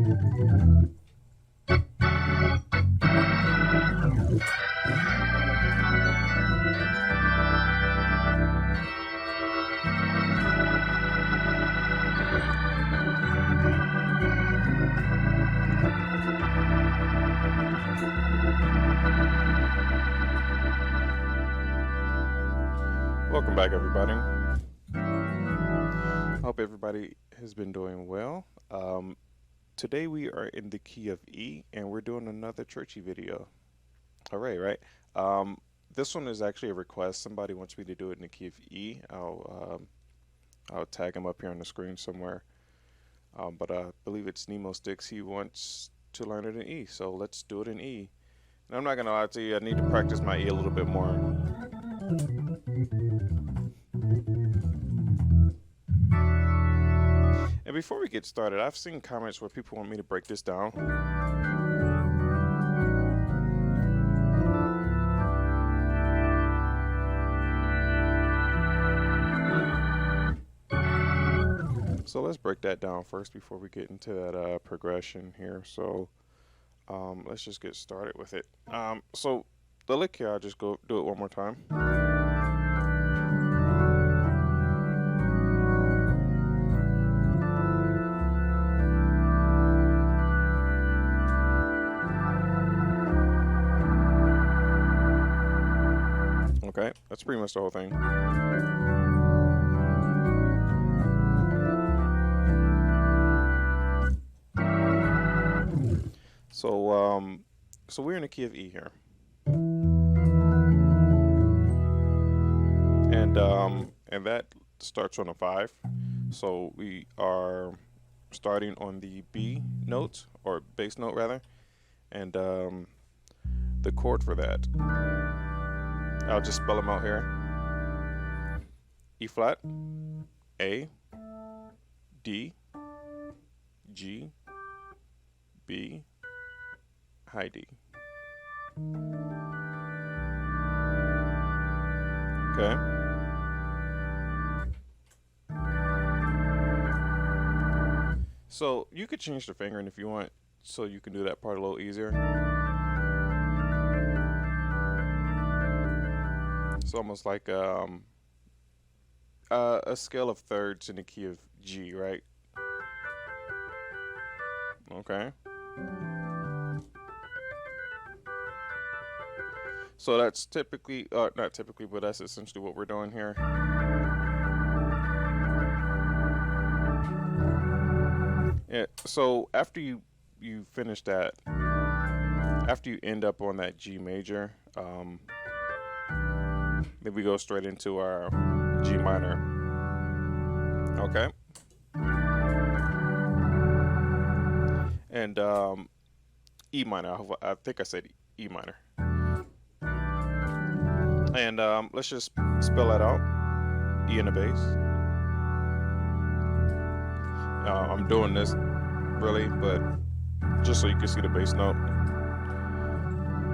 Welcome back, everybody. Hope everybody has been doing well. Today we are in the key of E, and we're doing another Churchy video. Hooray, right? This one is actually a request. Somebody wants me to do it in the key of E. I'll tag him up here on the screen somewhere. But I believe it's Nemo Sticks. He wants to learn it in E, so let's do it in E. And I'm not gonna lie to you, I need to practice my E a little bit more. And before we get started, I've seen comments where people want me to break this down. So let's break that down first before we get into that progression here. So let's just get started with it. So the lick here, I'll just go do it one more time. Okay, that's pretty much the whole thing. So we're in the key of E here, and that starts on a 5. So we are starting on the B note, or bass note rather, and the chord for that, I'll just spell them out here: E flat, A, D, G, B, high D. Okay. So you could change the fingering if you want, so you can do that part a little easier. It's almost like a scale of thirds in the key of G, right? Okay. So that's typically, not typically, but that's essentially what we're doing here. Yeah, so after you finish that, after you end up on that G major, then we go straight into our G minor. Okay. And E minor, I think I said E minor. And let's just spell that out. E in the bass. I'm doing this really, but just so you can see the bass note.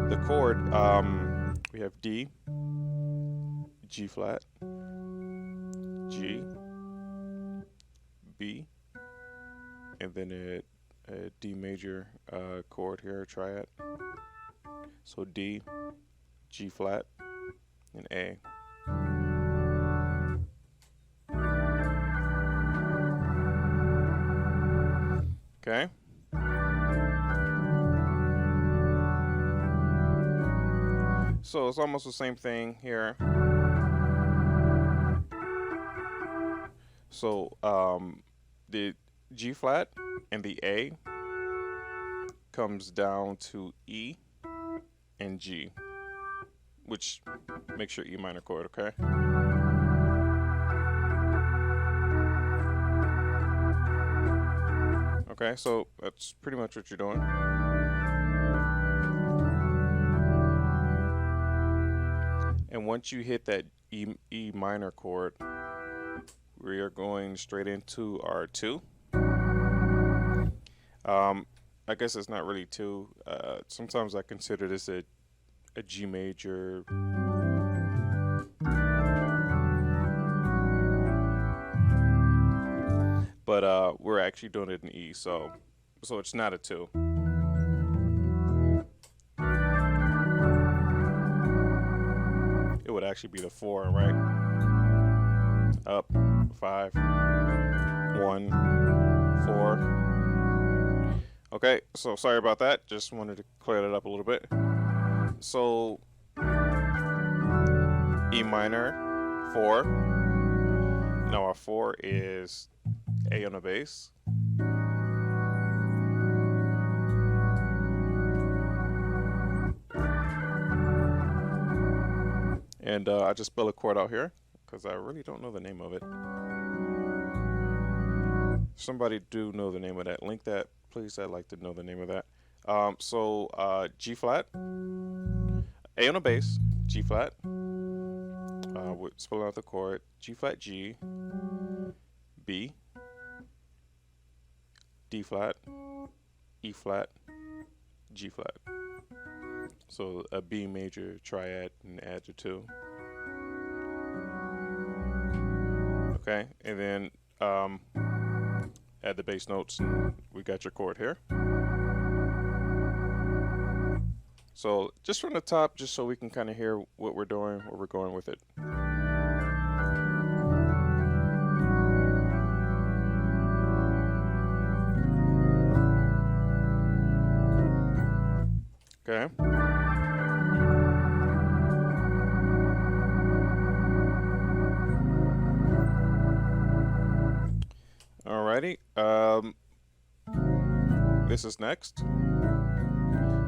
The chord, we have D, G flat, G, B, and then a D major chord here, triad. So D, G flat, and A. Okay. So it's almost the same thing here. So the G flat and the A comes down to E and G, which makes your E minor chord, okay? Okay, so that's pretty much what you're doing. And once you hit that E minor chord, we are going straight into our 2. I guess it's not really 2. Sometimes I consider this a G major. But we're actually doing it in E, so So it's not a 2. It would actually be the 4, right? Up, 5, 1, 4. Okay, so sorry about that. Just wanted to clear that up a little bit. So E minor, 4. Now our 4 is A on the bass. And I just spell a chord out here because I really don't know the name of it. Somebody do know the name of that. Link that, please. I'd like to know the name of that. So G flat, A on the bass, G flat. We're spelling out the chord. G flat, G, B, D flat, E flat, G flat. So a B major triad and add the 2. Okay, and then add the bass notes, and we got your chord here. So just from the top, just so we can kind of hear what we're doing, where we're going with it. Okay. Alrighty. This is next.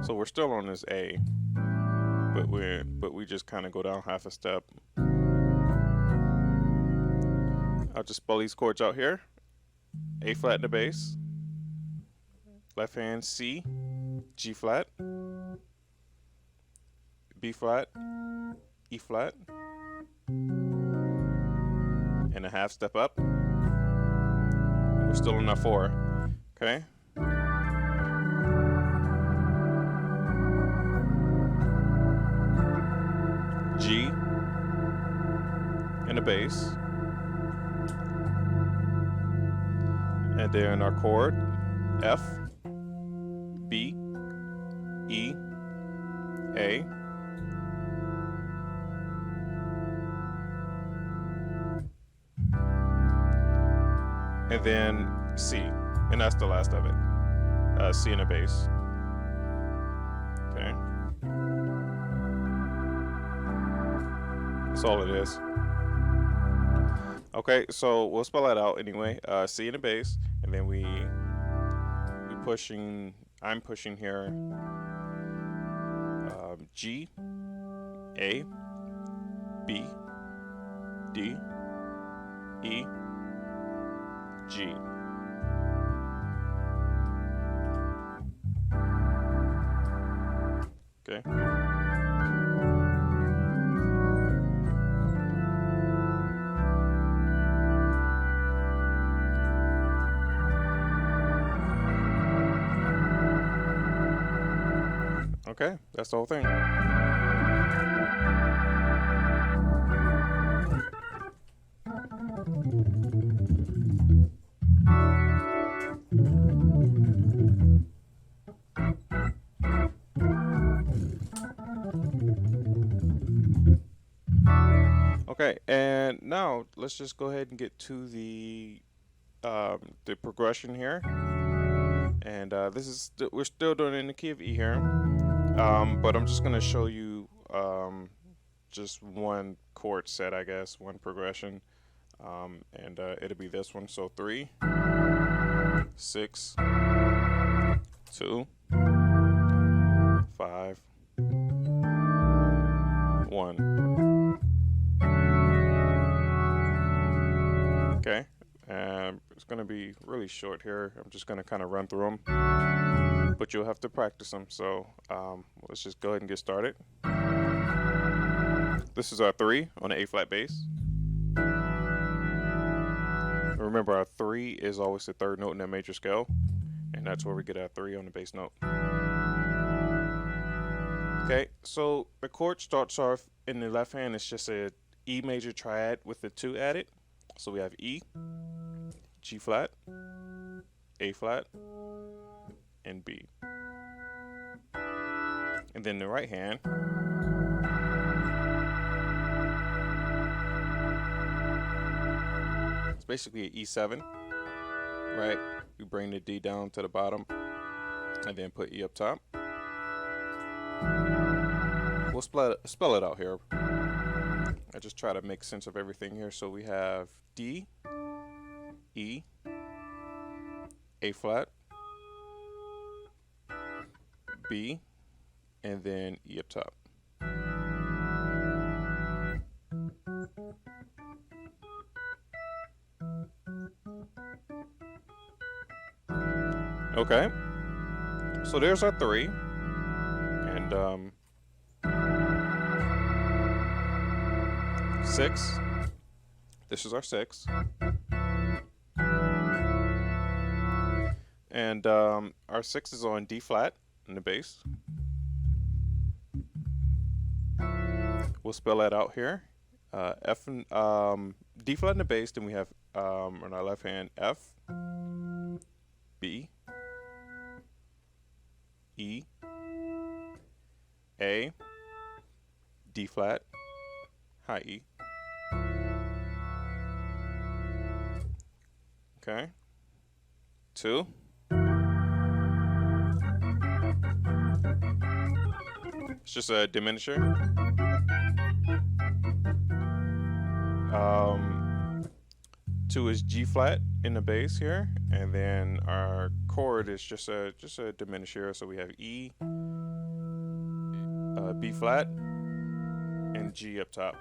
So we're still on this A, but we just kind of go down half a step. I'll just spell these chords out here. A flat in the bass. Left hand C, G flat, B flat, E flat, and a half step up. We're still on that 4. Okay. G in the bass. And then our chord F, B, E, A, and then C, and that's the last of it. C in the bass. Okay. That's all it is. Okay, so we'll spell that out anyway. C in the bass, and then we pushing. I'm pushing here. G, A, B, D, E, G. Okay. Okay, that's the whole thing. Okay, and now let's just go ahead and get to the progression here. And this is we're still doing it in the key of E here, but I'm just gonna show you just one chord set, I guess, one progression, and it'll be this one. So 3, 6, 2, 5, 1. Okay, it's going to be really short here. I'm just going to kind of run through them, but you'll have to practice them. So let's just go ahead and get started. This is our 3 on the A flat bass. Remember, our 3 is always the 3rd note in that major scale, and that's where we get our 3 on the bass note. Okay, so the chord starts off in the left hand. It's just a E major triad with the 2 added. So we have E, G flat, A flat, and B. And then the right hand, it's basically an E7, right? We bring the D down to the bottom and then put E up top. We'll spell it out here. I just try to make sense of everything here. So we have D, E, A flat, B, and then E up top. Okay, so there's our 3, and 6. This is our 6, and our 6 is on D flat in the bass. We'll spell that out here. F and D flat in the bass. Then we have on our left hand F, B, E, A, D flat, high E. Okay. 2. It's just a diminisher. 2 is G flat in the bass here, and then our chord is just a diminisher. So we have E, B flat, and G up top.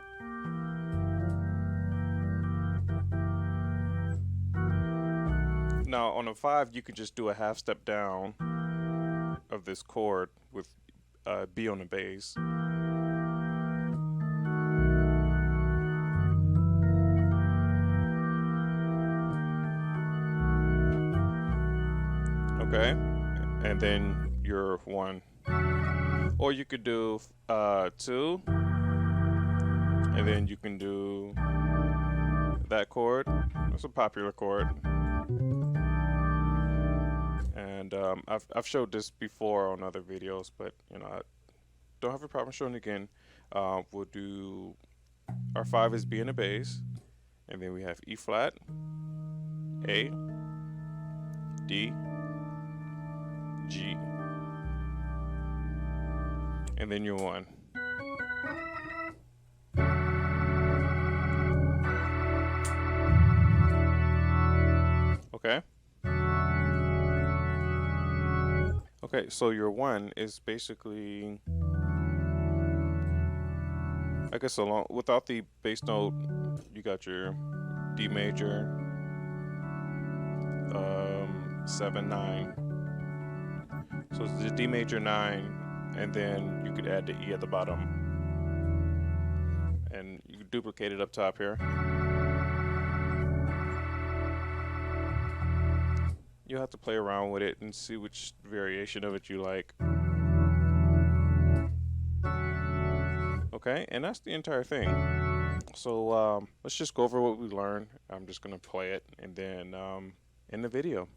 Now on a 5, you could just do a half step down of this chord with B on the bass. Okay, and then your 1. Or you could do 2, and then you can do that chord. It's a popular chord. And I've showed this before on other videos, but you know, I don't have a problem showing it again. We'll do our 5 is B in the bass, and then we have E flat, A, D, G, and then your 1. Okay. Okay, so your 1 is basically, I guess, along without the bass note, you got your D major, 7, 9. So it's the D major 9, and then you could add the E at the bottom, and you can duplicate it up top here. You'll have to play around with it and see which variation of it you like. Okay, and that's the entire thing. So let's just go over what we learned. I'm just gonna play it and then end the video.